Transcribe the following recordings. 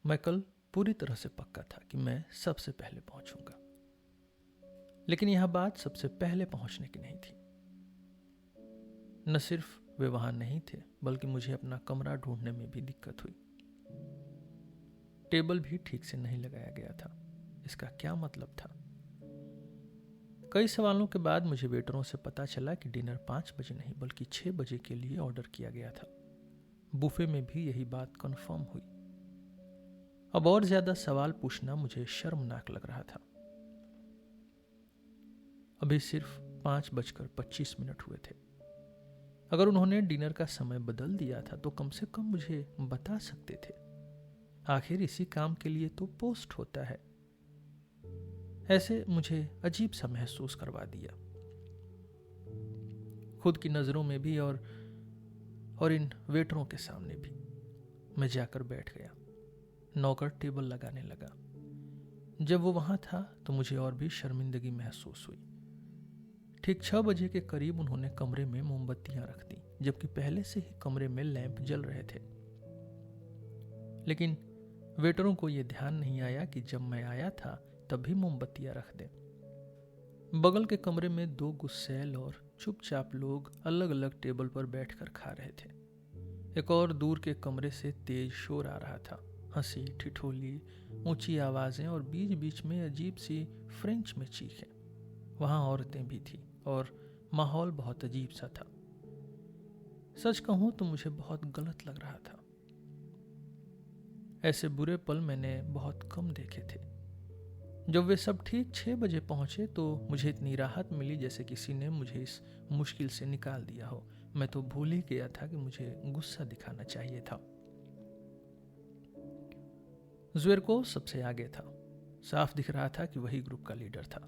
मैं कल पूरी तरह से पक्का था कि मैं सबसे पहले पहुंचूंगा, लेकिन यह बात सबसे पहले पहुंचने की नहीं थी। न सिर्फ वे वहां नहीं थे, बल्कि मुझे अपना कमरा ढूंढने में भी दिक्कत हुई। टेबल भी ठीक से नहीं लगाया गया था। इसका क्या मतलब था? कई सवालों के बाद मुझे वेटरों से पता चला कि डिनर 5 बजे नहीं बल्कि 6 बजे के लिए ऑर्डर किया गया था। बुफे में भी यही बात कंफर्म हुई। अब और ज्यादा सवाल पूछना मुझे शर्मनाक लग रहा था। अभी सिर्फ 5:25 हुए थे। अगर उन्होंने डिनर का समय बदल दिया था तो कम से कम मुझे बता सकते थे। आखिर इसी काम के लिए तो पोस्ट होता है। ऐसे मुझे अजीब सा महसूस करवा दिया, खुद की नजरों में भी और इन वेटरों के सामने भी। मैं जाकर बैठ गया। नौकर टेबल लगाने लगा। जब वो वहां था तो मुझे और भी शर्मिंदगी महसूस हुई। ठीक 6 बजे के करीब उन्होंने कमरे में मोमबत्तियां रख दी, जबकि पहले से ही कमरे में लैंप जल रहे थे। लेकिन वेटरों को यह ध्यान नहीं आया कि जब मैं आया था तब भी मोमबत्तियां रख दें। बगल के कमरे में 2 गुस्सैल और चुपचाप लोग अलग अलग टेबल पर बैठकर खा रहे थे। एक और दूर के कमरे से तेज शोर आ रहा था। हंसी, ठिठोली, ऊंची आवाजें और बीच बीच में अजीब सी फ्रेंच में चीखें। वहां औरतें भी थी और माहौल बहुत अजीब सा था। सच कहूं तो मुझे बहुत गलत लग रहा था। ऐसे बुरे पल मैंने बहुत कम देखे थे। जब वे सब ठीक 6 बजे पहुंचे तो मुझे इतनी राहत मिली जैसे किसी ने मुझे इस मुश्किल से निकाल दिया हो। मैं तो भूल ही गया था कि मुझे गुस्सा दिखाना चाहिए था। ज़्वेरको सबसे आगे था। साफ दिख रहा था कि वही ग्रुप का लीडर था।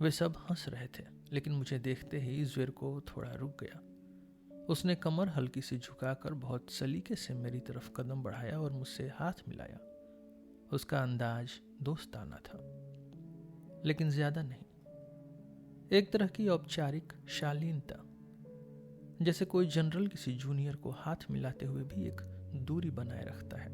वे सब हंस रहे थे, लेकिन मुझे देखते ही ज़्वेरको थोड़ा रुक गया। उसने कमर हल्की सी झुकाकर बहुत सलीके से मेरी तरफ कदम बढ़ाया और मुझसे हाथ मिलाया। उसका अंदाज दोस्ताना था, लेकिन ज्यादा नहीं। एक तरह की औपचारिक शालीनता, जैसे कोई जनरल किसी जूनियर को हाथ मिलाते हुए भी एक दूरी बनाए रखता है।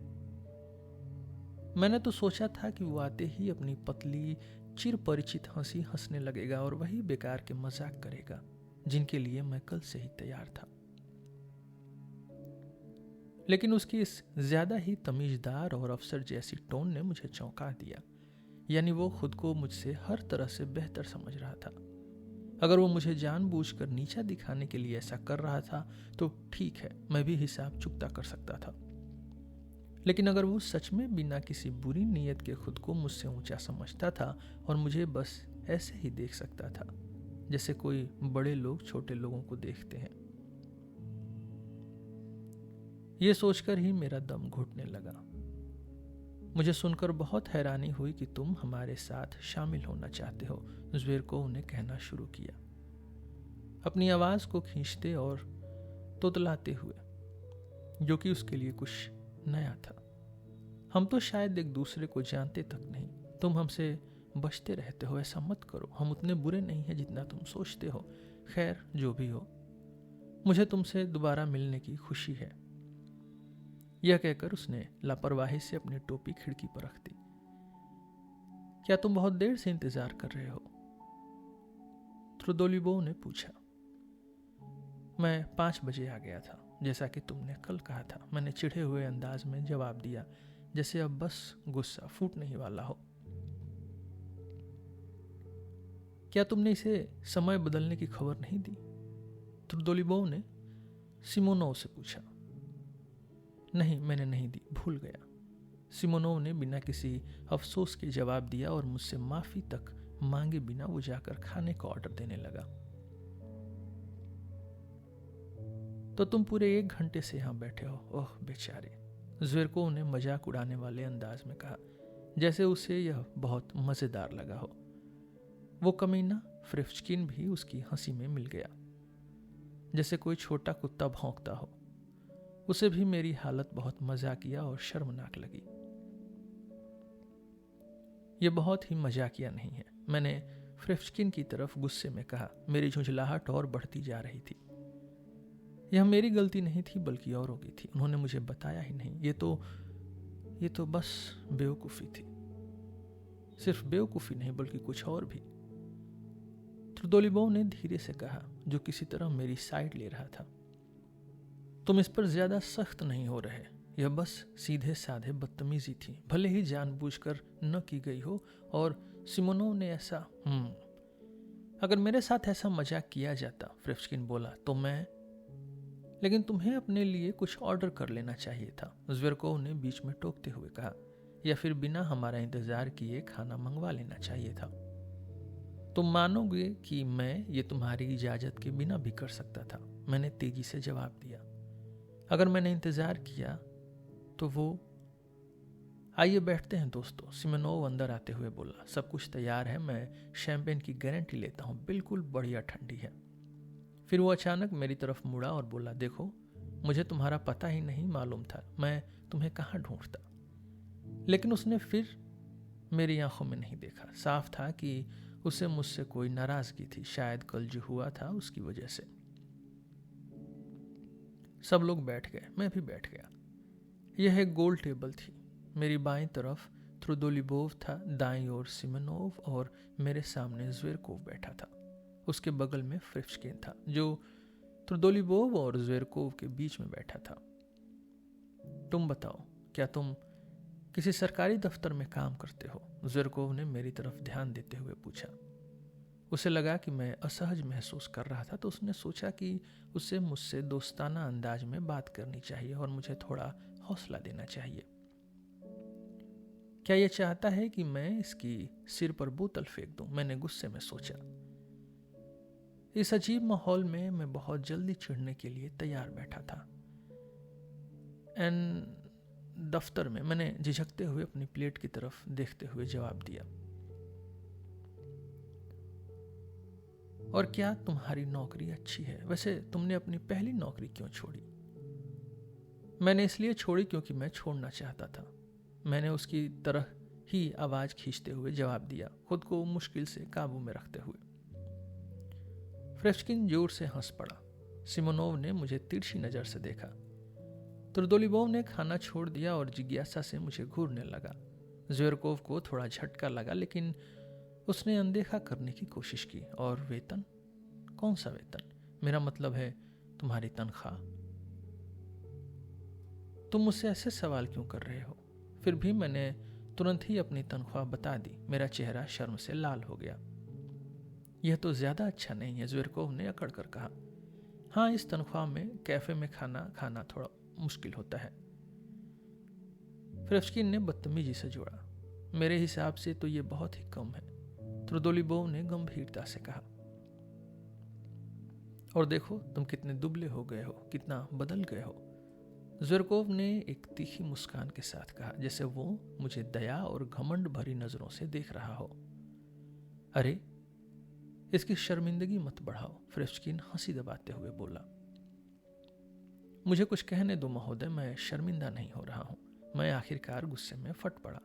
मैंने तो सोचा था कि वो आते ही अपनी पतली चिर परिचित हंसी हंसने लगेगा और वही बेकार के मजाक करेगा जिनके लिए मैं कल से ही तैयार था। लेकिन उसकी इस ज्यादा ही तमीजदार और अफसर जैसी टोन ने मुझे चौंका दिया। यानी वो खुद को मुझसे हर तरह से बेहतर समझ रहा था। अगर वो मुझे जानबूझकर नीचा दिखाने के लिए ऐसा कर रहा था तो ठीक है, मैं भी हिसाब चुकता कर सकता था। लेकिन अगर वो सच में बिना किसी बुरी नीयत के खुद को मुझसे ऊंचा समझता था और मुझे बस ऐसे ही देख सकता था जैसे कोई बड़े लोग छोटे लोगों को देखते हैं, ये सोचकर ही मेरा दम घुटने लगा। मुझे सुनकर बहुत हैरानी हुई कि तुम हमारे साथ शामिल होना चाहते हो, ज़्वेरको ने कहना शुरू किया, अपनी आवाज को खींचते और तोतलाते हुए, जो कि उसके लिए कुछ नया था। हम तो शायद एक दूसरे को जानते तक नहीं। तुम हमसे बचते रहते हो, ऐसा मत करो। हम उतने बुरे नहीं हैं जितना तुम सोचते हो। खैर, जो भी हो, मुझे तुमसे दोबारा मिलने की खुशी है। यह कहकर उसने लापरवाही से अपनी टोपी खिड़की पर रख दी। क्या तुम बहुत देर से इंतजार कर रहे हो? त्रुदोलिबो ने पूछा। मैं 5 बजे आ गया था, जैसा कि तुमने कल कहा था, मैंने चिढ़े हुए अंदाज में जवाब दिया, जैसे अब बस गुस्सा फूटने ही वाला हो। क्या तुमने इसे समय बदलने की खबर नहीं दी? त्रुदोलिबो ने सिमोनोव से पूछा। नहीं, मैंने नहीं दी, भूल गया। सिमोनोव ने बिना किसी अफसोस के जवाब दिया और मुझसे माफी तक मांगे बिना वो जाकर खाने का ऑर्डर देने लगा। तो तुम पूरे 1 घंटे से यहां बैठे हो? ओह बेचारे, ज़्वेरको ने मजाक उड़ाने वाले अंदाज में कहा, जैसे उसे यह बहुत मजेदार लगा हो। वो कमीना फ्रिफ्चकिन भी उसकी हंसी में मिल गया, जैसे कोई छोटा कुत्ता भौंकता हो। उसे भी मेरी हालत बहुत मजाकिया और शर्मनाक लगी। यह बहुत ही मजाकिया नहीं है, मैंने फ्रिफ्चकिन की तरफ गुस्से में कहा। मेरी झुंझलाहट और बढ़ती जा रही थी। यह मेरी गलती नहीं थी बल्कि औरों की थी। उन्होंने मुझे बताया ही नहीं। ये तो बस बेवकूफ़ी थी। सिर्फ बेवकूफ़ी नहीं बल्कि कुछ और भी। त्रुदोलिबोव ने धीरे से कहा, जो किसी तरह मेरी साइड ले रहा था। तुम इस पर ज्यादा सख्त नहीं हो रहे, यह बस सीधे साधे बदतमीजी थी, भले ही जानबूझकर न की गई हो। और सिमोनोव ने ऐसा अगर मेरे साथ ऐसा मजाक किया जाता, फ्रेफ्चकिन बोला, तो मैं लेकिन तुम्हें अपने लिए कुछ ऑर्डर कर लेना चाहिए था, ज़्वेरकोव ने बीच में टोकते हुए कहा, या फिर बिना हमारा इंतजार किए खाना मंगवा लेना चाहिए था। तुम मानोगे कि मैं ये तुम्हारी इजाजत के बिना भी कर सकता था, मैंने तेजी से जवाब दिया। अगर मैंने इंतजार किया तो वो आइए बैठते हैं दोस्तों, सिमोनोव अंदर आते हुए बोला। सब कुछ तैयार है, मैं शैंपेन की गारंटी लेता हूँ, बिल्कुल बढ़िया ठंडी है। फिर वो अचानक मेरी तरफ मुड़ा और बोला, देखो मुझे तुम्हारा पता ही नहीं मालूम था, मैं तुम्हें कहाँ ढूंढता। लेकिन उसने फिर मेरी आंखों में नहीं देखा। साफ था कि उसे मुझसे कोई नाराजगी थी, शायद कल जो हुआ था उसकी वजह से। सब लोग बैठ गए, मैं भी बैठ गया। यह एक गोल टेबल थी। मेरी बाईं तरफ त्रुदोलिबोव था, दाईं ओर सिमोनोव और मेरे सामने ज़्वेरकोव बैठा था। उसके बगल में फ्रेफ्चकिन था, जो त्रुदोलिबोव और ज़्वेरकोव के बीच में बैठा था। तुम बताओ, क्या तुम किसी सरकारी दफ्तर में काम करते हो? ज़्वेरकोव ने मेरी तरफ ध्यान देते हुए पूछा। उसे लगा कि मैं असहज महसूस कर रहा था, तो उसने सोचा कि उसे मुझसे दोस्ताना अंदाज में बात करनी चाहिए और मुझे थोड़ा हौसला देना चाहिए। क्या यह चाहता है कि मैं इसकी सिर पर बोतल फेंक दूं? मैंने गुस्से में सोचा। इस अजीब माहौल में मैं बहुत जल्दी चिढ़ने के लिए तैयार बैठा था। दफ्तर में मैंने झिझकते हुए अपनी प्लेट की तरफ देखते हुए जवाब दिया, और क्या तुम्हारी नौकरी अच्छी है? वैसे तुमने अपनी पहली नौकरी क्यों छोड़ी? मैंने इसलिए छोड़ी क्योंकि मैं छोड़ना चाहता था, मैंने उसकी तरह ही आवाज खींचते हुए जवाब दिया, खुद को मुश्किल से काबू में रखते हुए। फ्रेफ्चकिन जोर से हंस पड़ा। सिमोनोव ने मुझे तिरछी नजर से देखा। त्रुदोलिबोव ने खाना छोड़ दिया और जिज्ञासा से मुझे घूरने लगा। ज़्वेरकोव को थोड़ा झटका लगा, लेकिन उसने अनदेखा करने की कोशिश की। और वेतन? कौन सा वेतन? मेरा मतलब है तुम्हारी तनख्वाह। तुम मुझसे ऐसे सवाल क्यों कर रहे हो? फिर भी मैंने तुरंत ही अपनी तनख्वाह बता दी। मेरा चेहरा शर्म से लाल हो गया। यह तो ज्यादा अच्छा नहीं है, ज़्वेरकोव ने अकड़ कर कहा। हाँ, इस तनख्वाह में कैफे में खाना खाना थोड़ा मुश्किल होता है। फ्रेफ्चकिन ने बदतमीजी से जोड़ा। मेरे हिसाब से तो ये बहुत ही कम है, त्रुदोलिबोव ने गंभीरता से कहा। और देखो तुम कितने दुबले हो गए हो, कितना बदल गए हो, ज़्वेरकोव ने एक तीखी मुस्कान के साथ कहा, जैसे वो मुझे दया और घमंड भरी नजरों से देख रहा हो। अरे इसकी शर्मिंदगी मत बढ़ाओ, फ्रेफ्चकिन हंसी दबाते हुए बोला। मुझे कुछ कहने दो महोदय, मैं शर्मिंदा नहीं हो रहा हूं। मैं आखिरकार गुस्से में फट पड़ा।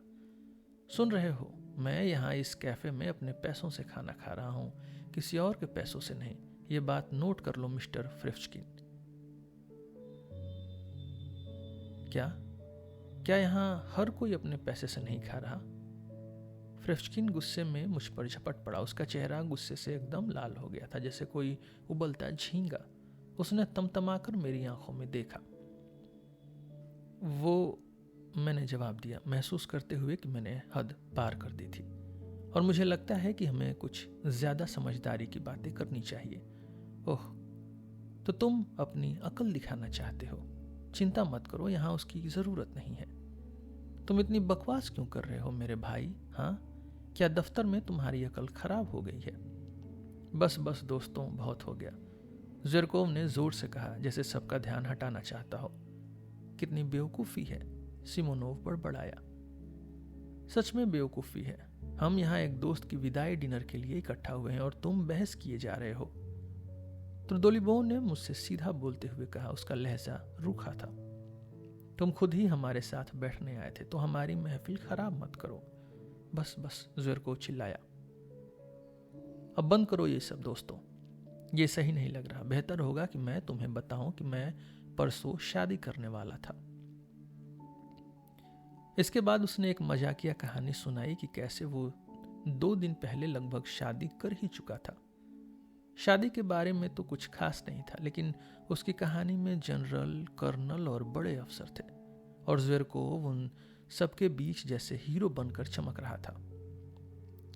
सुन रहे हो, मैं यहाँ इस कैफे में अपने पैसों से खाना खा रहा हूँ, किसी और के पैसों से नहीं। ये बात नोट कर लो मिस्टर फ्रेफ्चकिन। क्या यहाँ हर कोई अपने पैसे से नहीं खा रहा? फ्रेफ्चकिन गुस्से में मुझ पर झपट पड़ा। उसका चेहरा गुस्से से एकदम लाल हो गया था, जैसे कोई उबलता झींगा। उसने तमतमाकर मेरी आंखों में देखा। मैंने जवाब दिया, महसूस करते हुए कि मैंने हद पार कर दी थी और मुझे लगता है कि हमें कुछ ज्यादा समझदारी की बातें करनी चाहिए। ओह, तो तुम अपनी अकल दिखाना चाहते हो? चिंता मत करो, यहाँ उसकी जरूरत नहीं है। तुम इतनी बकवास क्यों कर रहे हो मेरे भाई? हाँ, क्या दफ्तर में तुम्हारी अकल खराब हो गई है? बस बस दोस्तों, बहुत हो गया, ज़्वेरकोव ने जोर से कहा, जैसे सबका ध्यान हटाना चाहता हो। कितनी बेवकूफ़ी है, सिमोनोव बड़बड़ाया। सच में बेवकूफ़ी है। हम यहाँ एक दोस्त की विदाई डिनर के लिए इकट्ठा हुए हैं और तुम बहस किए जा रहे हो। त्रुदोलिबोव ने मुझसे सीधा बोलते हुए कहा, उसका लहजा रूखा था। तुम खुद ही हमारे साथ बैठने आए थे, तो हमारी महफिल खराब मत करो। बस बस, ज़्वेरकोव चिल्लाया। अब बंद करो ये सब दोस्तों, ये सही नहीं लग रहा। बेहतर होगा कि मैं तुम्हें बताऊं कि मैं परसों शादी करने वाला था। इसके बाद उसने एक मजाकिया कहानी सुनाई कि कैसे वो 2 दिन पहले लगभग शादी कर ही चुका था। शादी के बारे में तो कुछ खास नहीं था, लेकिन उसकी कहानी में जनरल, कर्नल और बड़े अफसर थे और ज़्वेरकोव उन सबके बीच जैसे हीरो बनकर चमक रहा था।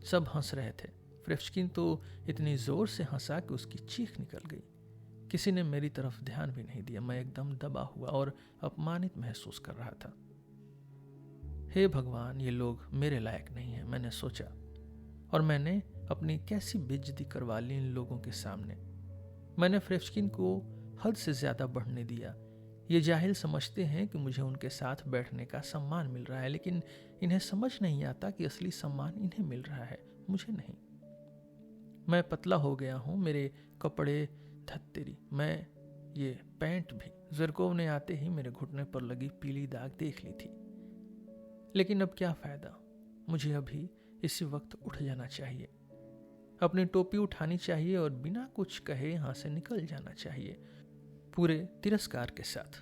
सब हंस रहे थे। फ्रेफ्शकिन तो इतनी जोर से हंसा कि उसकी चीख निकल गई। किसी ने मेरी तरफ ध्यान भी नहीं दिया। मैं एकदम दबा हुआ और अपमानित महसूस कर रहा था। हे भगवान, ये लोग मेरे लायक नहीं हैं, मैंने सोचा, और मैंने अपनी कैसी बेइज्जती करवा ली इन लोगों के सामने। मैंने फ्रेफ्शकिन को हद से ज्यादा बढ़ने दिया। ये जाहिल समझते हैं कि मुझे उनके साथ बैठने का सम्मान मिल रहा है, लेकिन इन्हें समझ नहीं आता कि असली सम्मान इन्हें मिल रहा है, मुझे नहीं। मैं पतला हो गया हूं, मेरे कपड़े धत्तेरी, मैं ये पैंट भी। ज़्वेरकोव ने आते ही मेरे घुटने पर लगी पीली दाग देख ली थी। लेकिन अब क्या फायदा, मुझे अभी इसी वक्त उठ जाना चाहिए, अपनी टोपी उठानी चाहिए और बिना कुछ कहे यहां से निकल जाना चाहिए, पूरे तिरस्कार के साथ।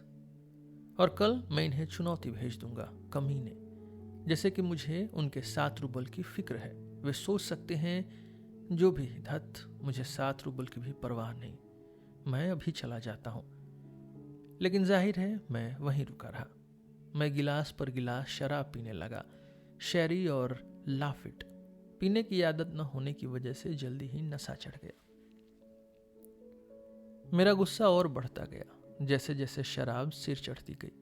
और कल मैं इन्हें चुनौती भेज दूंगा, कमीने, जैसे कि मुझे उनके 7 रूबल की फिक्र है। वे सोच सकते हैं जो भी, धत, मुझे 7 रूबल की भी परवाह नहीं। मैं अभी चला जाता हूं। लेकिन जाहिर है मैं वहीं रुका रहा। मैं गिलास पर गिलास शराब पीने लगा। शेरी और लाफिट पीने की आदत न होने की वजह से जल्दी ही नशा चढ़ गया। मेरा गुस्सा और बढ़ता गया जैसे जैसे शराब सिर चढ़ती गई।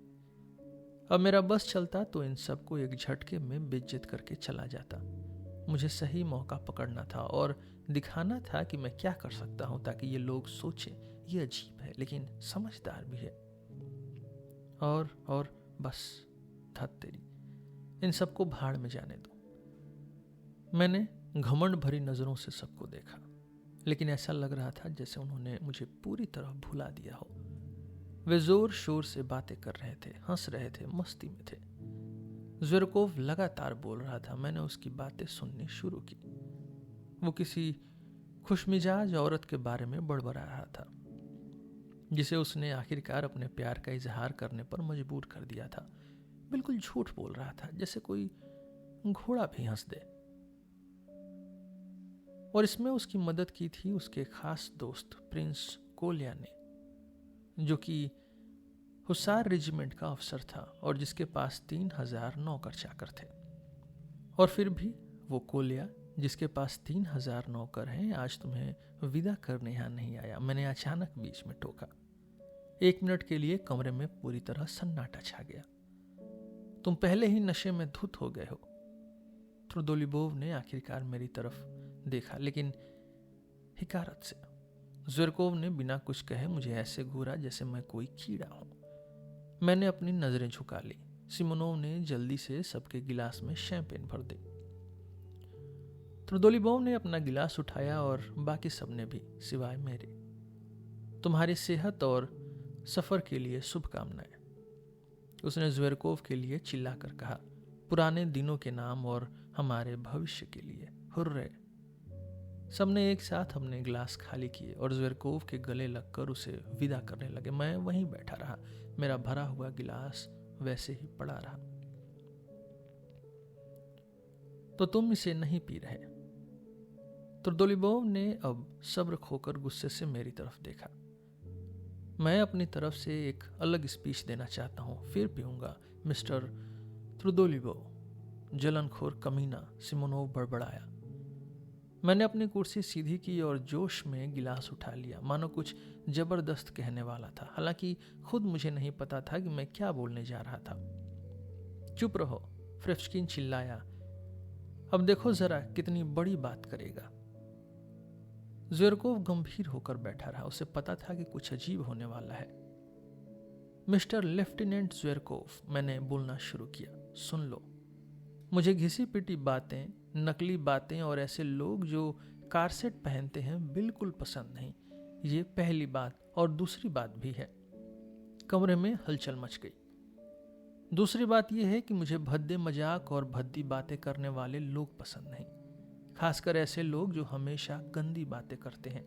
अब मेरा बस चलता तो इन सबको एक झटके में बेइज्जत करके चला जाता। मुझे सही मौका पकड़ना था और दिखाना था कि मैं क्या कर सकता हूं, ताकि ये लोग सोचें ये अजीब है लेकिन समझदार भी है। और बस, धत तेरी, इन सबको भाड़ में जाने दो। मैंने घमंड भरी नजरों से सबको देखा, लेकिन ऐसा लग रहा था जैसे उन्होंने मुझे पूरी तरह भुला दिया हो। वे जोर शोर से बातें कर रहे थे, हंस रहे थे, मस्ती में थे। ज़्वेरकोव लगातार बोल रहा था। मैंने उसकी बातें सुननी शुरू की। वो किसी खुशमिजाज औरत के बारे में बड़बड़ा रहा था, जिसे उसने आखिरकार अपने प्यार का इजहार करने पर मजबूर कर दिया था। बिल्कुल झूठ बोल रहा था, जैसे कोई घोड़ा भी हंस दे। और इसमें उसकी मदद की थी उसके खास दोस्त प्रिंस कोलिया ने, जो कि हुसार रेजिमेंट का अफसर था और जिसके पास 3000 नौकर चाकर थे। और फिर भी वो कोलिया, जिसके पास 3000 नौकर हैं, आज तुम्हें विदा करने यहां नहीं आया। मैंने अचानक बीच में टोका। 1 मिनट के लिए कमरे में पूरी तरह सन्नाटा छा गया। तुम पहले ही नशे में धुत हो गए हो। त्रुदोलिबोव ने आखिरकार मेरी तरफ देखा, लेकिन हिकारत से। ज़्वेरकोव ने बिना कुछ कहे मुझे ऐसे घूरा जैसे मैं कोई कीड़ा हूं। मैंने अपनी नजरें झुका ली। सिमोनोव ने जल्दी से सबके गिलास में शैंपेन भर दी। त्रुदोलिबोव ने अपना गिलास उठाया और बाकी सबने भी, सिवाय मेरे। तुम्हारी सेहत और सफर के लिए शुभकामनाएं, उसने ज़्वेरकोव के लिए चिल्लाकर कहा। पुराने दिनों के नाम और हमारे भविष्य के लिए, हुर्रे। सबने एक साथ अपने गिलास खाली किए और ज़्वेरकोव के गले लगकर उसे विदा करने लगे। मैं वहीं बैठा रहा। मेरा भरा हुआ गिलास वैसे ही पड़ा रहा। तो तुम इसे नहीं पी रहे? त्रुदोलिबोव ने अब सब्र खोकर गुस्से से मेरी तरफ देखा। मैं अपनी तरफ से एक अलग स्पीच देना चाहता हूं, फिर पीऊंगा मिस्टर त्रुदोलिबोव। जलनखोर कमीना, सिमोनोव बड़बड़ाया। मैंने अपनी कुर्सी सीधी की और जोश में गिलास उठा लिया, मानो कुछ जबरदस्त कहने वाला था। हालांकि खुद मुझे नहीं पता था कि मैं क्या बोलने जा रहा था। चुप रहो, फ्रेफ्शकिन चिल्लाया। अब देखो जरा कितनी बड़ी बात करेगा। ज़्वेरकोव गंभीर होकर बैठा रहा। उसे पता था कि कुछ अजीब होने वाला है। मिस्टर लेफ्टिनेंट ज़्वेरकोव, मैंने बोलना शुरू किया, सुन लो। मुझे घिसी पिटी बातें, नकली बातें और ऐसे लोग जो कारसेट पहनते हैं बिल्कुल पसंद नहीं। ये पहली बात। और दूसरी बात भी है। कमरे में हलचल मच गई। दूसरी बात यह है कि मुझे भद्दे मजाक और भद्दी बातें करने वाले लोग पसंद नहीं, खासकर ऐसे लोग जो हमेशा गंदी बातें करते हैं।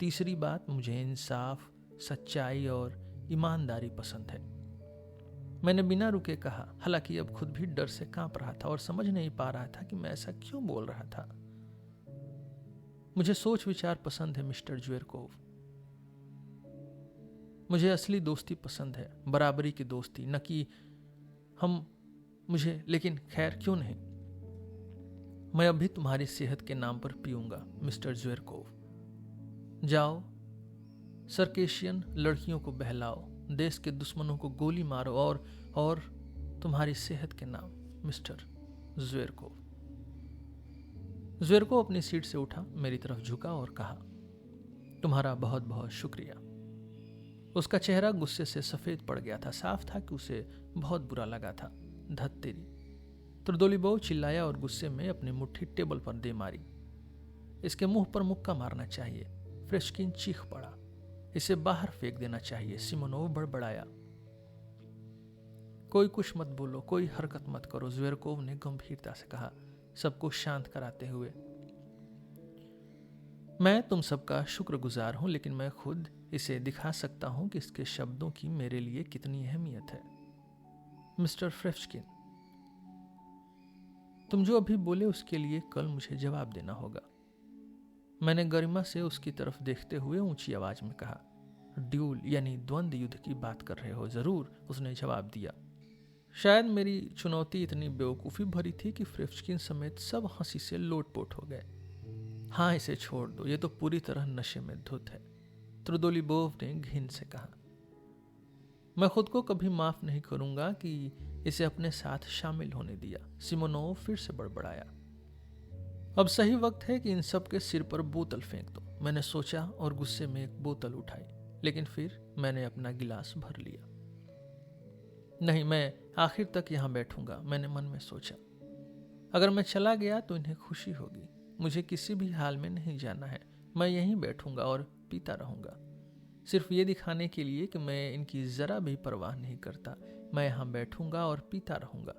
तीसरी बात, मुझे इंसाफ, सच्चाई और ईमानदारी पसंद है। मैंने बिना रुके कहा, हालांकि अब खुद भी डर से कांप रहा था और समझ नहीं पा रहा था कि मैं ऐसा क्यों बोल रहा था। मुझे सोच विचार पसंद है मिस्टर ज्वेरकोव। मुझे असली दोस्ती पसंद है, बराबरी की दोस्ती, न कि हम मुझे। लेकिन खैर क्यों नहीं, मैं अभी तुम्हारी सेहत के नाम पर पीऊंगा मिस्टर ज्वेरकोव। जाओ, सर्केशियन लड़कियों को बहलाओ, देश के दुश्मनों को गोली मारो और तुम्हारी सेहत के नाम मिस्टर ज्वेरकोव। ज्वेरकोव अपनी सीट से उठा, मेरी तरफ झुका और कहा, तुम्हारा बहुत बहुत शुक्रिया। उसका चेहरा गुस्से से सफेद पड़ गया था। साफ था कि उसे बहुत बुरा लगा था। धत तेरी, त्रिदोलीबोव चिल्लाया और गुस्से में अपनी मुट्ठी टेबल पर दे मारी। इसके मुंह पर मुक्का मारना चाहिए। फ्रेशकिन चीख पड़ा, इसे बाहर फेंक देना चाहिए। सिमोनोव बड़बड़ाया, कोई कुछ मत बोलो, कोई हरकत मत करो, ज्वेरकोव ने गंभीरता से कहा, सबको शांत कराते हुए। मैं तुम सबका शुक्रगुजार हूं, लेकिन मैं खुद इसे दिखा सकता हूं कि इसके शब्दों की मेरे लिए कितनी अहमियत है। मिस्टर फ्रेशकिन, तुम जो अभी बोले उसके लिए कल मुझे जवाब देना होगा। मैंने गरिमा से उसकी तरफ देखते हुए ऊंची आवाज में कहा, ड्यूल यानी द्वंद्व युद्ध की बात कर रहे हो? जरूर, उसने जवाब दिया। शायद मेरी चुनौती इतनी बेवकूफ़ी भरी थी कि फ्रेशकिन समेत सब हंसी से लोटपोट हो गए। हाँ, इसे छोड़ दो, ये तो पूरी तरह नशे में धुत है, त्रिदोलीबोव ने घिन से कहा। मैं खुद को कभी माफ नहीं करूंगा कि इसे अपने साथ शामिल होने दिया। सिमोनोव फिर से बड़बड़ाया, अब सही वक्त है कि इन सब के सिर पर बोतल फेंक दो। मैंने सोचा और गुस्से में एक बोतल उठाई, लेकिन फिर मैंने अपना गिलास भर लिया। नहीं, मैं आखिर तक यहां बैठूंगा, मैंने मन में सोचा। अगर मैं चला गया तो इन्हें खुशी होगी। मुझे किसी भी हाल में नहीं जाना है। मैं यहीं बैठूंगा और पीता रहूंगा, सिर्फ ये दिखाने के लिए कि मैं इनकी जरा भी परवाह नहीं करता। मैं यहां बैठूंगा और पीता रहूंगा,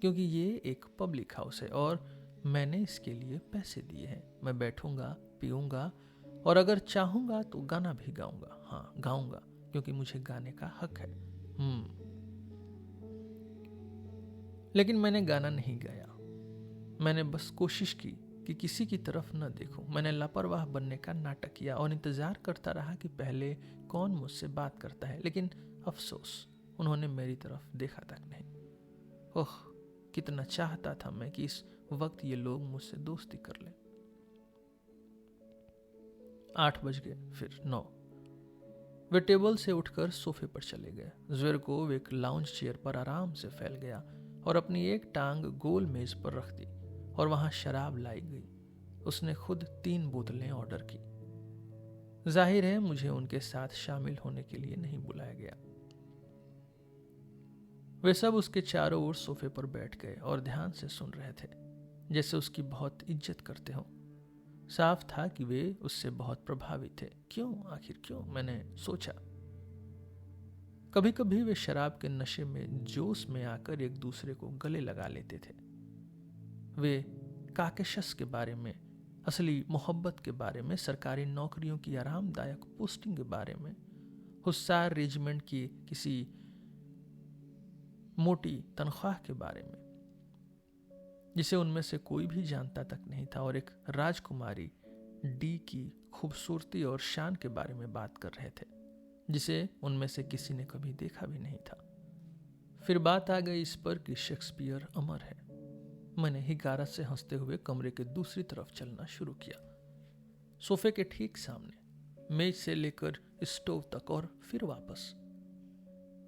क्योंकि ये एक पब्लिक हाउस है और मैंने इसके लिए पैसे दिए हैं। मैं बैठूंगा, पीऊंगा और अगर चाहूंगा तो गाना भी गाऊंगा। हाँ, गाऊंगा, क्योंकि मुझे गाने का हक है। लेकिन मैंने गाना नहीं गाया। मैंने बस कोशिश की कि किसी की तरफ न देखूं। मैंने लापरवाह बनने का नाटक किया और इंतजार करता रहा कि पहले कौन मुझसे बात करता है। लेकिन अफसोस, उन्होंने मेरी तरफ देखा तक नहीं। ओह, कितना चाहता था मैं कि इस वक्त ये लोग मुझसे दोस्ती कर लें। 8 बज गए, फिर 9। वे टेबल से उठकर सोफे पर चले गए। ज्वेरकोव एक लाउंज चेयर पर आराम से फैल गया और अपनी एक टांग गोल मेज पर रख दी और वहां शराब लाई गई। उसने खुद 3 बोतलें ऑर्डर की। जाहिर है मुझे उनके साथ शामिल होने के लिए नहीं बुलाया गया। वे सब उसके चारों ओर सोफे पर बैठ गए और ध्यान से सुन रहे थे, जैसे उसकी बहुत इज्जत करते हों। साफ था कि वे उससे बहुत प्रभावित थे। क्यों, आखिर क्यों, मैंने सोचा। कभी कभी वे शराब के नशे में जोश में आकर एक दूसरे को गले लगा लेते थे। वे काकेशस के बारे में, असली मोहब्बत के बारे में, सरकारी नौकरियों की आरामदायक पोस्टिंग के बारे में, हुस्सार रेजिमेंट की किसी मोटी तनख्वाह के बारे में जिसे उनमें से कोई भी जानता तक नहीं था, और एक राजकुमारी डी की खूबसूरती और शान के बारे में बात कर रहे थे जिसे उनमें से किसी ने कभी देखा भी नहीं था। फिर बात आ गई इस पर कि शेक्सपियर अमर है। मैंने हिगारत से हंसते हुए कमरे के दूसरी तरफ चलना शुरू किया, सोफे के ठीक सामने, मेज से लेकर स्टोव तक और फिर वापस।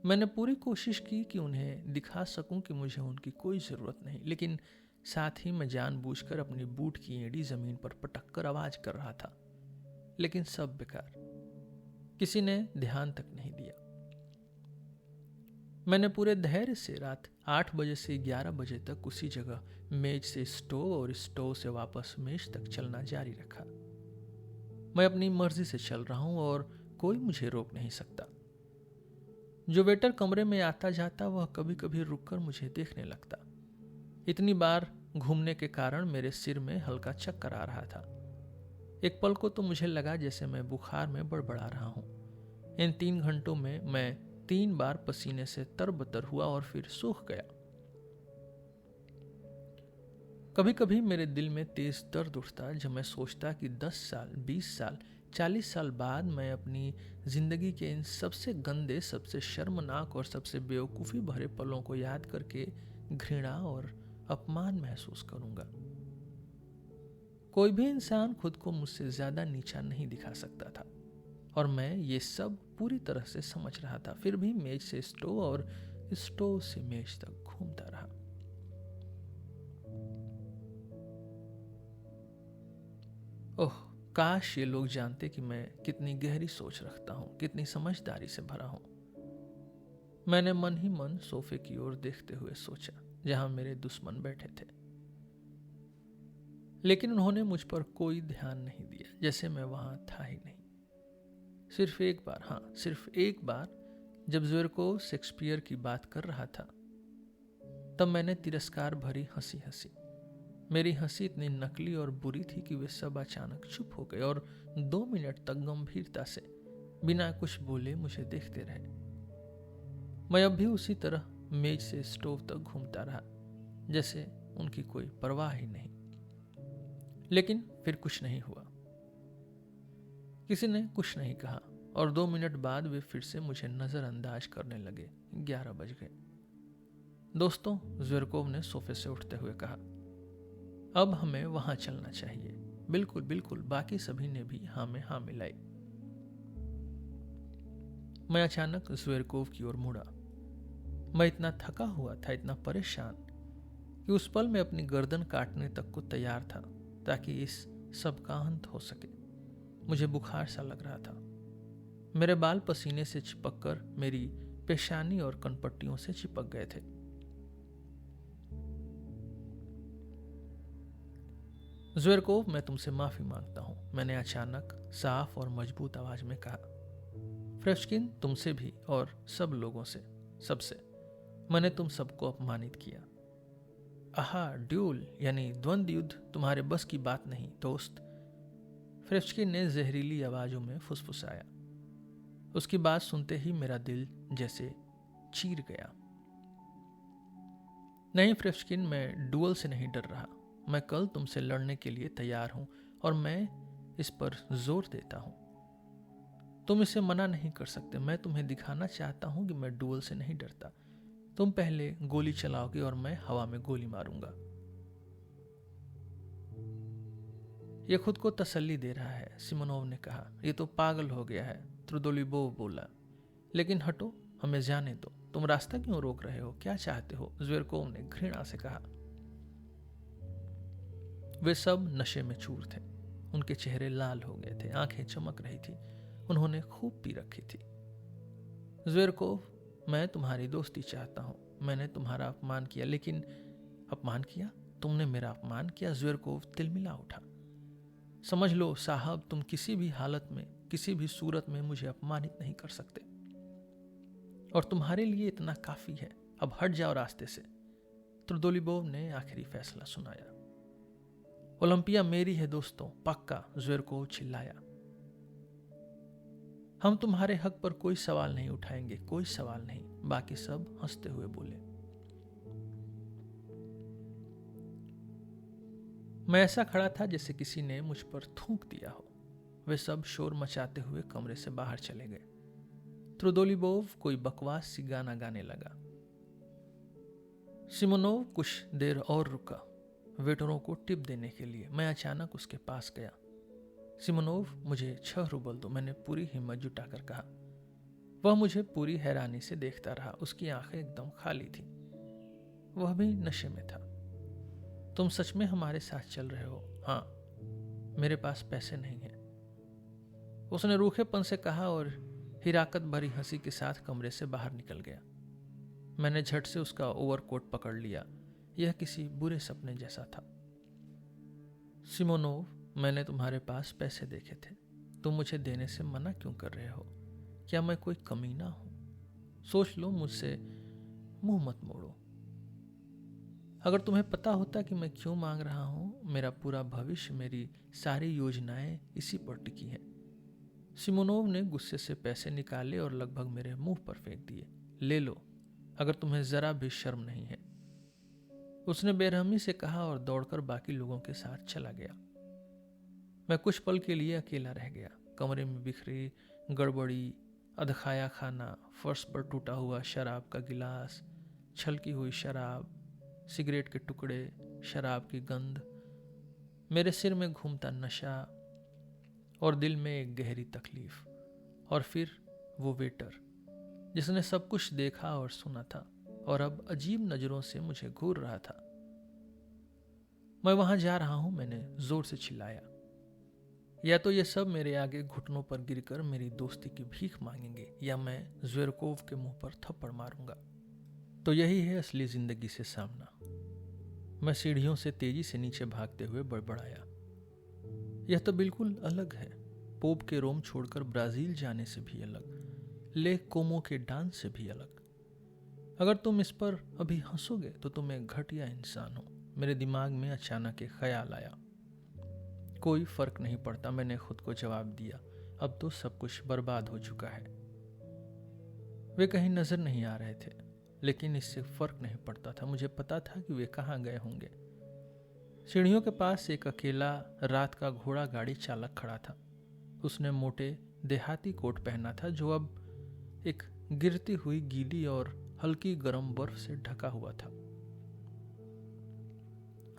मैंने पूरी कोशिश की कि उन्हें दिखा सकूं कि मुझे उनकी कोई जरूरत नहीं, लेकिन साथ ही मैं जानबूझकर अपनी बूट की एड़ी जमीन पर पटक कर आवाज कर रहा था। लेकिन सब बेकार, किसी ने ध्यान तक नहीं दिया। मैंने पूरे धैर्य से रात 8 बजे से 11 बजे तक उसी जगह मेज से स्टोव और स्टोव से वापस मेज तक चलना जारी रखा। मैं अपनी मर्जी से चल रहा हूं और कोई मुझे रोक नहीं सकता। जो वेटर कमरे में आता जाता वह कभी कभी रुककर मुझे देखने लगता। इतनी बार घूमने के कारण मेरे सिर में हल्का चक्कर आ रहा था। एक पल को तो मुझे लगा जैसे मैं बुखार में बड़बड़ा रहा हूं। इन 3 घंटों में मैं 3 बार पसीने से तरबतर हुआ और फिर सूख गया। कभी कभी मेरे दिल में तेज दर्द उठता जब मैं सोचता कि 10 साल, 20 साल, 40 साल बाद मैं अपनी जिंदगी के इन सबसे गंदे, सबसे शर्मनाक और सबसे बेवकूफ़ी भरे पलों को याद करके घृणा और अपमान महसूस करूंगा। कोई भी इंसान खुद को मुझसे ज्यादा नीचा नहीं दिखा सकता था और मैं ये सब पूरी तरह से समझ रहा था। फिर भी मेज से स्टोव और स्टोव से मेज तक घूमता रहा। ओह, काश ये लोग जानते कि मैं कितनी गहरी सोच रखता हूं, कितनी समझदारी से भरा हूं। मैंने मन ही मन सोफे की ओर देखते हुए सोचा जहां मेरे दुश्मन बैठे थे, लेकिन उन्होंने मुझ पर कोई ध्यान नहीं दिया, जैसे मैं वहां था ही नहीं। सिर्फ एक बार, हाँ सिर्फ एक बार, जब ज़्वेरकोव शेक्सपियर की बात कर रहा था तब मैंने तिरस्कार भरी हंसी हंसी। मेरी हंसी इतनी नकली और बुरी थी कि वे सब अचानक चुप हो गए और 2 मिनट तक गंभीरता से बिना कुछ बोले मुझे देखते रहे। मैं अब भी उसी तरह मेज से स्टोव तक घूमता रहा जैसे उनकी कोई परवाह ही नहीं। लेकिन फिर कुछ नहीं हुआ, किसी ने कुछ नहीं कहा और 2 मिनट बाद वे फिर से मुझे नजरअंदाज करने लगे। 11 बज गए। दोस्तों, ज़्वेरकोव ने सोफे से उठते हुए कहा, अब हमें वहां चलना चाहिए। बिल्कुल बिल्कुल, बाकी सभी ने भी हाँ में हाँ मिलाई। मैं अचानक ज़्वेरकोव की ओर मुड़ा। मैं इतना थका हुआ था, इतना परेशान कि उस पल में अपनी गर्दन काटने तक को तैयार था ताकि इस सब का अंत हो सके। मुझे बुखार सा लग रहा था। मेरे बाल पसीने से चिपककर मेरी पेशानी और कनपट्टियों से चिपक गए थे। ज़्वेरकोव, मैं तुमसे माफी मांगता हूं, मैंने अचानक साफ और मजबूत आवाज में कहा। फ्रेशकिन, तुमसे भी और सब लोगों से, सबसे मैंने तुम सबको अपमानित किया। आहा, ड्यूल यानी द्वंद्व युद्ध तुम्हारे बस की बात नहीं दोस्त, फ्रेशकिन ने जहरीली आवाजों में फुसफुसाया। उसकी बात सुनते ही मेरा दिल जैसे चीर गया। नहीं फ्रेशकिन, मैं डुअल से नहीं डर रहा। मैं कल तुमसे लड़ने के लिए तैयार हूं और मैं इस पर जोर देता हूं। तुम इसे मना नहीं कर सकते। मैं तुम्हें दिखाना चाहता हूं कि मैं डुअल से नहीं डरता। तुम पहले गोली चलाओगे और मैं हवा में गोली मारूंगा। यह खुद को तसल्ली दे रहा है, सिमोनोव ने कहा। यह तो पागल हो गया है, त्रुदोलिबोव बोला। लेकिन हटो, हमें जाने दो। तुम रास्ता क्यों रोक रहे हो? क्या चाहते हो? ज़्वेरकोव ने घृणा से कहा। वे सब नशे में चूर थे। उनके चेहरे लाल हो गए थे, आंखें चमक रही थी। उन्होंने खूब पी रखी थी। ज़्वेरकोव, मैं तुम्हारी दोस्ती चाहता हूं। मैंने तुम्हारा अपमान किया, लेकिन अपमान किया? तुमने मेरा अपमान किया? ज़्वेरकोव तिलमिला उठा। समझ लो साहब, तुम किसी भी हालत में, किसी भी सूरत में मुझे अपमानित नहीं कर सकते और तुम्हारे लिए इतना काफी है। अब हट जाओ रास्ते से। त्रुदोलिबोव ने आखिरी फैसला सुनाया। ओलंपिया मेरी है दोस्तों, पक्का, ज़्वेरकोव चिल्लाया। हम तुम्हारे हक पर कोई सवाल नहीं उठाएंगे, कोई सवाल नहीं। बाकी सब हंसते हुए बोले। मैं ऐसा खड़ा था जैसे किसी ने मुझ पर थूक दिया हो। वे सब शोर मचाते हुए कमरे से बाहर चले गए। त्रुदोलिबोव कोई बकवास सी गाना गाने लगा। सिमोनोव कुछ देर और रुका, वेटरों को टिप देने के लिए। मैं अचानक उसके पास गया। सिमोनोव, मुझे 6 रूबल दो, मैंने पूरी हिम्मत जुटाकर कहा। वह मुझे पूरी हैरानी से देखता रहा। उसकी आंखें एकदम खाली थी। वह भी नशे में था। तुम सच में हमारे साथ चल रहे हो? हाँ। मेरे पास पैसे नहीं हैं, उसने रूखेपन से कहा और हिराकत भरी हंसी के साथ कमरे से बाहर निकल गया। मैंने झट से उसका ओवरकोट पकड़ लिया। यह किसी बुरे सपने जैसा था। सिमोनोव, मैंने तुम्हारे पास पैसे देखे थे। तुम मुझे देने से मना क्यों कर रहे हो? क्या मैं कोई कमीना हूं? सोच लो, मुझसे मुंह मत मोड़ो। अगर तुम्हें पता होता कि मैं क्यों मांग रहा हूं, मेरा पूरा भविष्य, मेरी सारी योजनाएं इसी पर टिकी हैं। सिमोनोव ने गुस्से से पैसे निकाले और लगभग मेरे मुंह पर फेंक दिए। ले लो, अगर तुम्हें जरा भी शर्म नहीं है, उसने बेरहमी से कहा और दौड़कर बाकी लोगों के साथ चला गया। मैं कुछ पल के लिए अकेला रह गया। कमरे में बिखरी गड़बड़ी, अधखाया खाना, फर्श पर टूटा हुआ शराब का गिलास, छलकी हुई शराब, सिगरेट के टुकड़े, शराब की गंध, मेरे सिर में घूमता नशा और दिल में एक गहरी तकलीफ। और फिर वो वेटर जिसने सब कुछ देखा और सुना था और अब अजीब नजरों से मुझे घूर रहा था। मैं वहां जा रहा हूं, मैंने जोर से चिल्लाया। या तो ये सब मेरे आगे घुटनों पर गिरकर मेरी दोस्ती की भीख मांगेंगे या मैं ज्वेरकोव के मुंह पर थप्पड़ मारूंगा। तो यही है असली जिंदगी से सामना। मैं सीढ़ियों से तेजी से नीचे भागते हुए बड़बड़ाया। यह तो बिल्कुल अलग है, पोप के रोम छोड़कर ब्राजील जाने से भी अलग, लेक कोमो के डांस से भी अलग। अगर तुम इस पर अभी हंसोगे तो तुम एक घटिया इंसान हो। मेरे दिमाग में अचानक एक ख्याल आया। कोई फर्क नहीं पड़ता, मैंने खुद को जवाब दिया। अब तो सब कुछ बर्बाद हो चुका है। वे कहीं नजर नहीं आ रहे थे, लेकिन इससे फर्क नहीं पड़ता था। मुझे पता था कि वे कहाँ गए होंगे। सीढ़ियों के पास एक अकेला रात का घोड़ा गाड़ी चालक खड़ा था। उसने मोटे देहाती कोट पहना था जो अब एक गिरती हुई गीली और हल्की गर्म बर्फ से ढका हुआ था।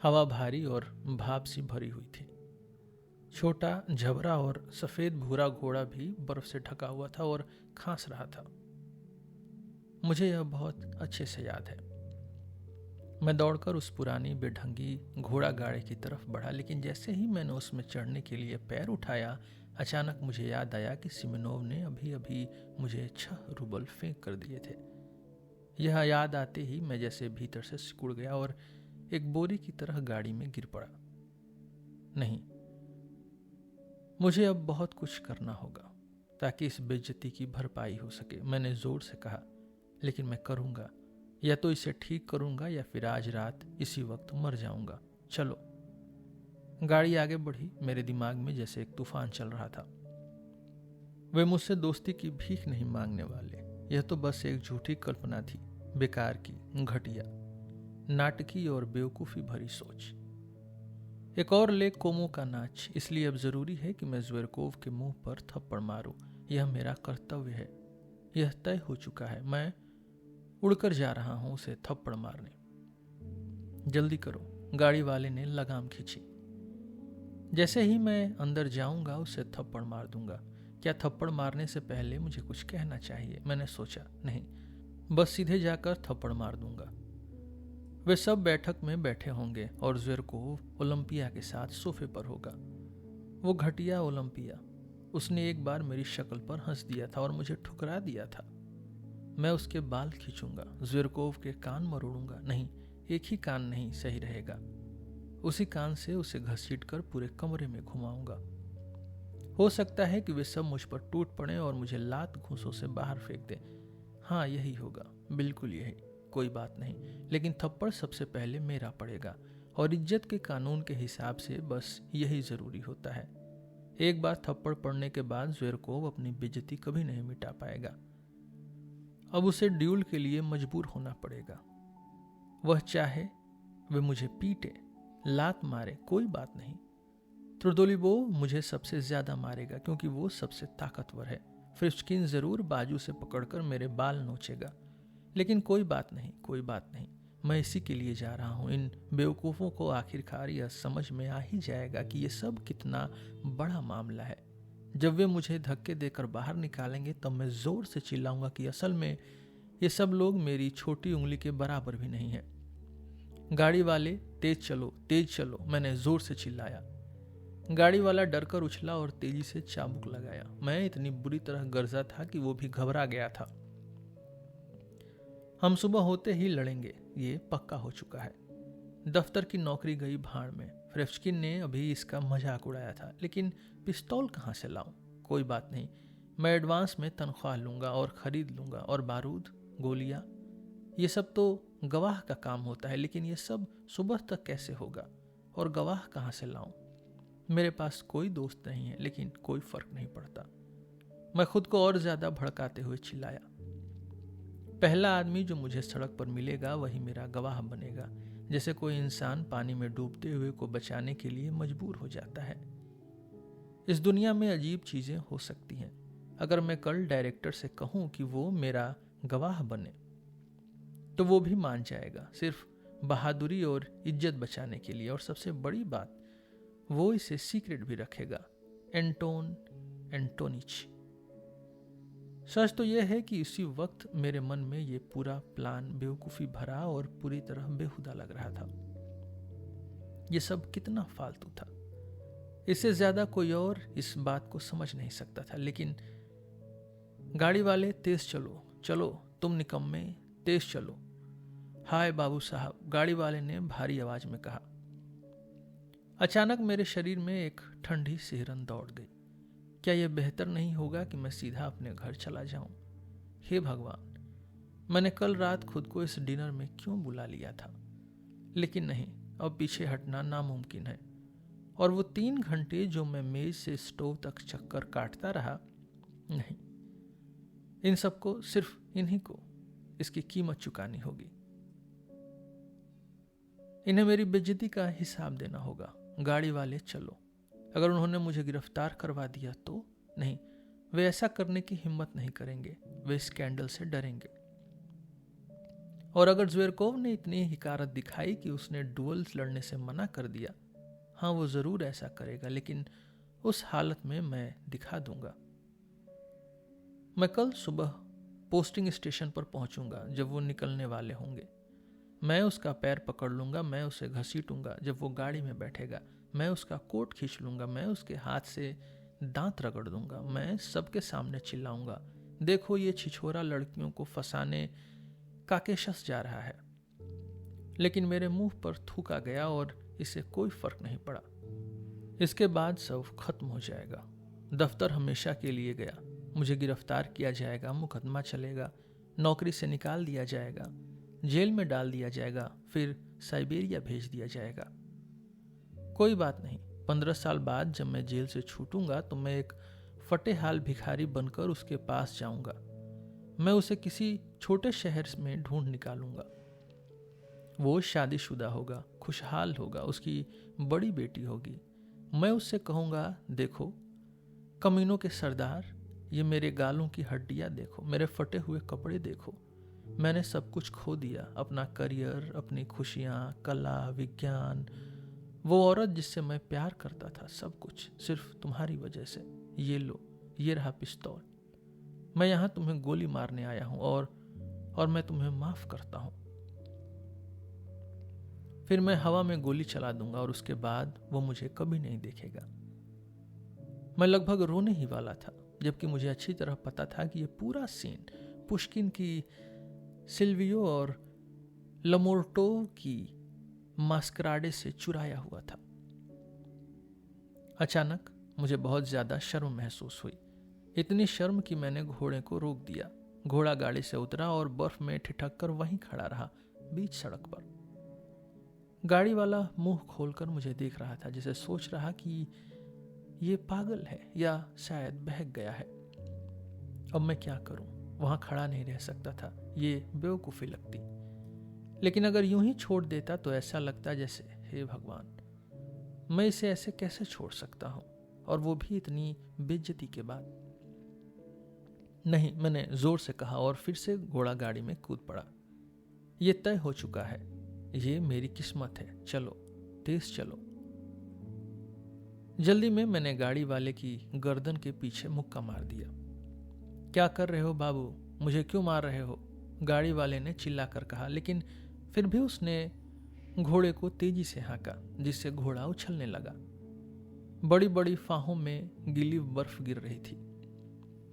हवा भारी और भाप सी भरी हुई थी। छोटा झबरा और सफेद भूरा घोड़ा भी बर्फ से ढका हुआ था और खांस रहा था। मुझे यह बहुत अच्छे से याद है। मैं दौड़कर उस पुरानी बेढंगी घोड़ा गाड़ी की तरफ बढ़ा, लेकिन जैसे ही मैंने उसमें चढ़ने के लिए पैर उठाया, अचानक मुझे याद आया कि सिमोनोव ने अभी अभी मुझे 6 रूबल फेंक कर दिए थे। यह याद आते ही मैं जैसे भीतर से सिकुड़ गया और एक बोरी की तरह गाड़ी में गिर पड़ा। नहीं, मुझे अब बहुत कुछ करना होगा ताकि इस बेइज्जती की भरपाई हो सके, मैंने जोर से कहा। लेकिन मैं करूंगा, या तो इसे ठीक करूंगा या फिर आज रात इसी वक्त मर जाऊंगा। चलो। गाड़ी आगे बढ़ी। मेरे दिमाग में जैसे एक तूफान चल रहा था। वे मुझसे दोस्ती की भीख नहीं मांगने वाले। यह तो बस एक झूठी कल्पना थी, बेकार की, घटिया, नाटकी और बेवकूफी भरी सोच। एक और लेक कोमो का नाच। इसलिए अब जरूरी है कि मैं ज्वेरकोव के मुंह पर थप्पड़ मारूं। यह मेरा कर्तव्य है। यह तय हो चुका है। मैं उड़कर जा रहा हूं उसे थप्पड़ मारने। जल्दी करो, गाड़ी वाले ने लगाम खींची। जैसे ही मैं अंदर जाऊंगा उसे थप्पड़ मार दूंगा। क्या थप्पड़ मारने से पहले मुझे कुछ कहना चाहिए? मैंने सोचा। नहीं, बस सीधे जाकर थप्पड़ मार दूंगा। वे सब बैठक में बैठे होंगे और ज्वेरकोव ओलंपिया के साथ सोफे पर होगा। वो घटिया ओलंपिया, उसने एक बार मेरी शक्ल पर हंस दिया था और मुझे ठुकरा दिया था। मैं उसके बाल खींचूंगा, ज्वेरकोव के कान मरोड़ूंगा। नहीं, एक ही कान नहीं सही रहेगा। उसी कान से उसे घसीटकर पूरे कमरे में घुमाऊंगा। हो सकता है कि वे सब मुझ पर टूट पड़े और मुझे लात घूंसों से बाहर फेंक दें। हाँ, यही होगा, बिल्कुल यही। कोई बात नहीं, लेकिन थप्पड़ सबसे पहले मेरा पड़ेगा और इज्जत के कानून के हिसाब से बस यही जरूरी होता है। एक बार थप्पड़ पड़ने के बाद ज्वेरकोव अपनी बेइज्जती कभी नहीं मिटा पाएगा। अब उसे ड्यूल के लिए मजबूर होना पड़ेगा। वह चाहे वे मुझे पीटे, लात मारे, कोई बात नहीं। त्रुदोलिबोव मुझे सबसे ज्यादा मारेगा क्योंकि वो सबसे ताकतवर है। फ्रिस्किन जरूर बाजू से पकड़कर मेरे बाल नोचेगा। लेकिन कोई बात नहीं, कोई बात नहीं। मैं इसी के लिए जा रहा हूं। इन बेवकूफ़ों को आखिरकार यह समझ में आ ही जाएगा कि यह सब कितना बड़ा मामला है। जब वे मुझे धक्के देकर बाहर निकालेंगे तब मैं जोर से चिल्लाऊंगा कि असल में ये सब लोग मेरी छोटी उंगली के बराबर भी नहीं है। गाड़ी वाले, तेज चलो, तेज चलो, मैंने जोर से चिल्लाया। गाड़ी वाला डरकर उछला और तेजी से चाबुक लगाया। मैं इतनी बुरी तरह गरजा था कि वो भी घबरा गया था। हम सुबह होते ही लड़ेंगे, ये पक्का हो चुका है। दफ्तर की नौकरी गई भाड़ में। फ्रेफ्स्किन ने अभी इसका मजाक उड़ाया था, लेकिन पिस्तौल कहाँ से लाऊं? कोई बात नहीं, मैं एडवांस में तनख्वाह लूंगा और खरीद लूंगा। और बारूद, गोलियां, ये सब तो गवाह का काम होता है। लेकिन ये सब सुबह तक कैसे होगा? और गवाह कहाँ से लाऊं? मेरे पास कोई दोस्त नहीं है, लेकिन कोई फर्क नहीं पड़ता। मैं खुद को और ज्यादा भड़काते हुए चिल्लाया, पहला आदमी जो मुझे सड़क पर मिलेगा वही मेरा गवाह बनेगा, जैसे कोई इंसान पानी में डूबते हुए को बचाने के लिए मजबूर हो जाता है। इस दुनिया में अजीब चीजें हो सकती हैं। अगर मैं कल डायरेक्टर से कहूं कि वो मेरा गवाह बने तो वो भी मान जाएगा, सिर्फ बहादुरी और इज्जत बचाने के लिए। और सबसे बड़ी बात, वो इसे सीक्रेट भी रखेगा, एंटोन एंटोनिच। सच तो यह है कि इसी वक्त मेरे मन में ये पूरा प्लान बेवकूफ़ी भरा और पूरी तरह बेहुदा लग रहा था। ये सब कितना फालतू था, इससे ज्यादा कोई और इस बात को समझ नहीं सकता था। लेकिन गाड़ी वाले, तेज चलो चलो, तुम निकम्मे, तेज चलो। हाय बाबू साहब, गाड़ी वाले ने भारी आवाज में कहा। अचानक मेरे शरीर में एक ठंडी सिहरन दौड़ गई। क्या यह बेहतर नहीं होगा कि मैं सीधा अपने घर चला जाऊं? हे भगवान, मैंने कल रात खुद को इस डिनर में क्यों बुला लिया था? लेकिन नहीं, अब पीछे हटना नामुमकिन है। और वो 3 घंटे जो मैं मेज से स्टोव तक चक्कर काटता रहा, नहीं, इन सबको, सिर्फ इन्हीं को इसकी कीमत चुकानी होगी। इन्हें मेरी बेइज्जती का हिसाब देना होगा। गाड़ी वाले चलो। अगर उन्होंने मुझे गिरफ्तार करवा दिया तो? नहीं, वे ऐसा करने की हिम्मत नहीं करेंगे, वे स्कैंडल से डरेंगे। और अगर ज़्वेरकोव ने इतनी हिकारत दिखाई कि उसने डुएल्स लड़ने से मना कर दिया, हाँ, वो जरूर ऐसा करेगा, लेकिन उस हालत में मैं दिखा दूंगा। मैं कल सुबह पोस्टिंग स्टेशन पर पहुंचूंगा जब वो निकलने वाले होंगे। मैं उसका पैर पकड़ लूंगा, मैं उसे घसीटूंगा जब वो गाड़ी में बैठेगा, मैं उसका कोट खींच लूंगा, मैं उसके हाथ से दांत रगड़ दूंगा, मैं सबके सामने चिल्लाऊंगा, देखो ये छिछोरा लड़कियों को फंसाने का केशस जा रहा है। लेकिन मेरे मुंह पर थूका गया और इसे कोई फर्क नहीं पड़ा। इसके बाद सब खत्म हो जाएगा। दफ्तर हमेशा के लिए गया। मुझे गिरफ्तार किया जाएगा, मुकदमा चलेगा, नौकरी से निकाल दिया जाएगा, जेल में डाल दिया जाएगा, फिर साइबेरिया भेज दिया जाएगा। कोई बात नहीं, 15 साल बाद जब मैं जेल से छूटूंगा तो मैं एक फटेहाल भिखारी बनकर उसके पास जाऊंगा। मैं उसे किसी छोटे शहर में ढूंढ निकालूंगा। वो शादीशुदा होगा, खुशहाल होगा, उसकी बड़ी बेटी होगी। मैं उससे कहूंगा, देखो कमीनों के सरदार, ये मेरे गालों की हड्डियां देखो, मेरे फटे हुए कपड़े देखो, मैंने सब कुछ खो दिया, अपना करियर, अपनी खुशियां, कला, विज्ञान, वो औरत जिससे मैं प्यार करता था, सब कुछ सिर्फ तुम्हारी वजह से। ये लो, ये रहा पिस्तौल, मैं यहां तुम्हें गोली मारने आया हूं और मैं तुम्हें माफ करता हूं। फिर मैं हवा में गोली चला दूंगा और उसके बाद वो मुझे कभी नहीं देखेगा। मैं लगभग रोने ही वाला था, जबकि मुझे अच्छी तरह पता था कि ये पूरा सीन पुश्किन की सिल्वियो और लमोर्टोव की मास्कराडे से चुराया हुआ था। अचानक मुझे बहुत ज्यादा शर्म महसूस हुई, इतनी शर्म कि मैंने घोड़े को रोक दिया। घोड़ा गाड़ी से उतरा और बर्फ में ठिठक कर वहीं खड़ा रहा, बीच सड़क पर। गाड़ी वाला मुंह खोलकर मुझे देख रहा था, जैसे सोच रहा कि ये पागल है या शायद बहक गया है। अब मैं क्या करूं? वहां खड़ा नहीं रह सकता था, ये बेवकूफ़ी लगती। लेकिन अगर यूं ही छोड़ देता तो ऐसा लगता जैसे, हे भगवान, मैं इसे ऐसे कैसे छोड़ सकता हूं, और वो भी इतनी बेइज्जती के बाद। नहीं, मैंने जोर से कहा और फिर से घोड़ा गाड़ी में कूद पड़ा। ये तय हो चुका है, ये मेरी किस्मत है, चलो तेज चलो। जल्दी में मैंने गाड़ी वाले की गर्दन के पीछे मुक्का मार दिया। क्या कर रहे हो बाबू, मुझे क्यों मार रहे हो? गाड़ी वाले ने चिल्लाकर कहा, लेकिन फिर भी उसने घोड़े को तेजी से हाँका, जिससे घोड़ा उछलने लगा। बड़ी बड़ी फाहों में गीली बर्फ गिर रही थी।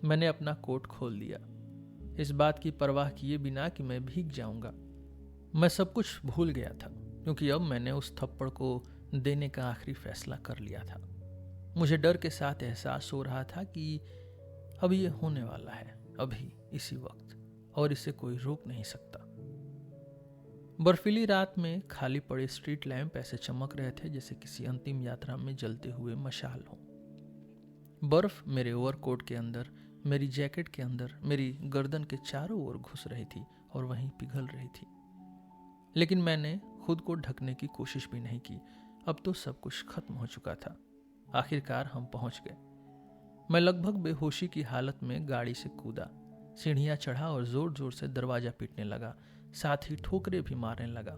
मैंने अपना कोट खोल दिया, इस बात की परवाह किए बिना कि मैं भीग जाऊंगा। मैं सब कुछ भूल गया था, क्योंकि अब मैंने उस थप्पड़ को देने का आखिरी फैसला कर लिया था। मुझे डर के साथ एहसास हो रहा था कि अब ये होने वाला है, अभी इसी वक्त, और इसे कोई रोक नहीं सकता। बर्फीली रात में खाली पड़े स्ट्रीट लैंप ऐसे चमक रहे थे जैसे किसी अंतिम यात्रा में जलते हुए मशाल हो। बर्फ मेरे ओवरकोट के अंदर मेरी जैकेट के अंदर मेरी गर्दन के चारों ओर घुस रही थी और वहीं पिघल रही थी। लेकिन मैंने खुद को ढकने की कोशिश भी नहीं की। अब तो सब कुछ खत्म हो चुका था। आखिरकार हम पहुंच गए। मैं लगभग बेहोशी की हालत में गाड़ी से कूदा, सीढ़ियां चढ़ा और जोर जोर से दरवाजा पीटने लगा, साथ ही ठोकरें भी मारने लगा।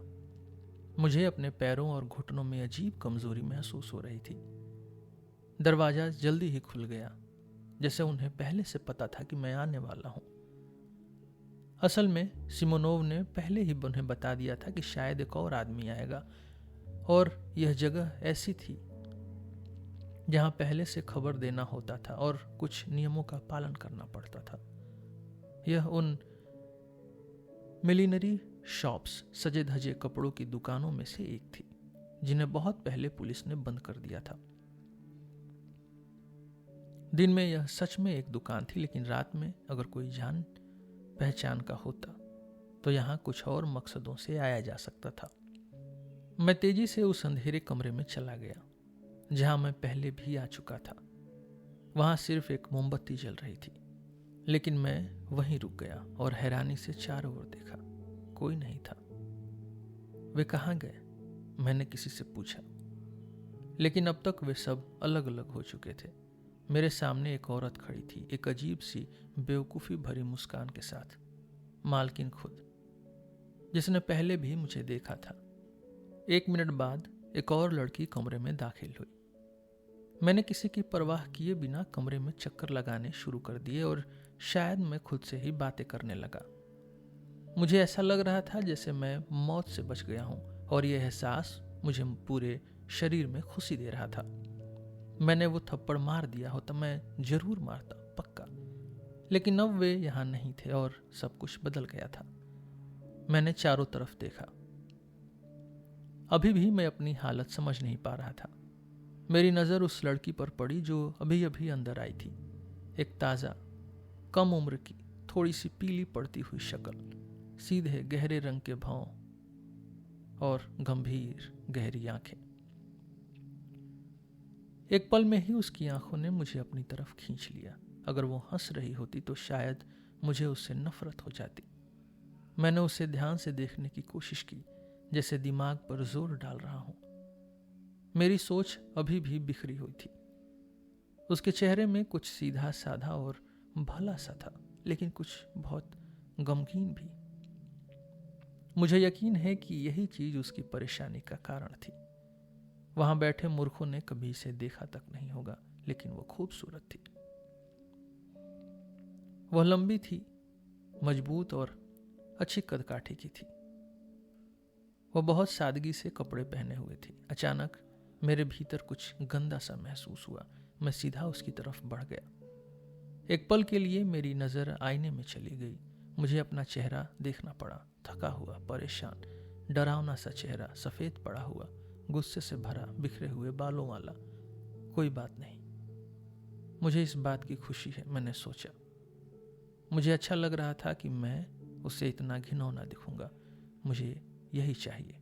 मुझे अपने पैरों और घुटनों में अजीब कमजोरी महसूस हो रही थी। दरवाजा जल्दी ही खुल गया, जैसे उन्हें पहले से पता था कि मैं आने वाला हूं। असल में सिमोनोव ने पहले ही उन्हें बता दिया था कि शायद एक और आदमी आएगा, और यह जगह ऐसी थी जहां पहले से खबर देना होता था और कुछ नियमों का पालन करना पड़ता था। यह उन मिलिनरी शॉप्स, सजे धजे कपड़ों की दुकानों में से एक थी जिन्हें बहुत पहले पुलिस ने बंद कर दिया था। दिन में यह सच में एक दुकान थी, लेकिन रात में अगर कोई जान पहचान का होता तो यहां कुछ और मकसदों से आया जा सकता था। मैं तेजी से उस अंधेरे कमरे में चला गया जहां मैं पहले भी आ चुका था। वहां सिर्फ एक मोमबत्ती जल रही थी, लेकिन मैं वहीं रुक गया और हैरानी से चारों ओर देखा। कोई नहीं था। वे कहाँ गए? मैंने किसी से पूछा, लेकिन अब तक वे सब अलग अलग हो चुके थे। मेरे सामने एक औरत खड़ी थी, एक अजीब सी बेवकूफ़ी भरी मुस्कान के साथ। मालकिन खुद, जिसने पहले भी मुझे देखा था। 1 मिनट बाद एक और लड़की कमरे में दाखिल हुई। मैंने किसी की परवाह किए बिना कमरे में चक्कर लगाने शुरू कर दिए और शायद मैं खुद से ही बातें करने लगा। मुझे ऐसा लग रहा था जैसे मैं मौत से बच गया हूं, और यह एहसास मुझे पूरे शरीर में खुशी दे रहा था। मैंने वो थप्पड़ मार दिया होता, मैं जरूर मारता, पक्का। लेकिन अब वे यहां नहीं थे और सब कुछ बदल गया था। मैंने चारों तरफ देखा। अभी भी मैं अपनी हालत समझ नहीं पा रहा था। मेरी नज़र उस लड़की पर पड़ी जो अभी अभी अंदर आई थी। एक ताज़ा, कम उम्र की, थोड़ी सी पीली पड़ती हुई शक्ल, सीधे गहरे रंग के भौं और गंभीर गहरी आंखें। एक पल में ही उसकी आंखों ने मुझे अपनी तरफ खींच लिया। अगर वो हंस रही होती तो शायद मुझे उससे नफरत हो जाती। मैंने उसे ध्यान से देखने की कोशिश की, जैसे दिमाग पर जोर डाल रहा हूं। मेरी सोच अभी भी बिखरी हुई थी। उसके चेहरे में कुछ सीधा साधा और भला सा था, लेकिन कुछ बहुत गमगीन भी। मुझे यकीन है कि यही चीज उसकी परेशानी का कारण थी। वहां बैठे मूर्खों ने कभी इसे देखा तक नहीं होगा, लेकिन वो खूबसूरत थी। वह लंबी थी, मजबूत और अच्छी कदकाठी की थी। वह बहुत सादगी से कपड़े पहने हुए थी। अचानक मेरे भीतर कुछ गंदा सा महसूस हुआ। मैं सीधा उसकी तरफ बढ़ गया। एक पल के लिए मेरी नजर आईने में चली गई। मुझे अपना चेहरा देखना पड़ा, थका हुआ, परेशान, डरावना सा चेहरा, सफेद पड़ा हुआ, गुस्से से भरा, बिखरे हुए बालों वाला। कोई बात नहीं, मुझे इस बात की खुशी है, मैंने सोचा। मुझे अच्छा लग रहा था कि मैं उसे इतना घिनौना दिखूंगा। मुझे यही चाहिए।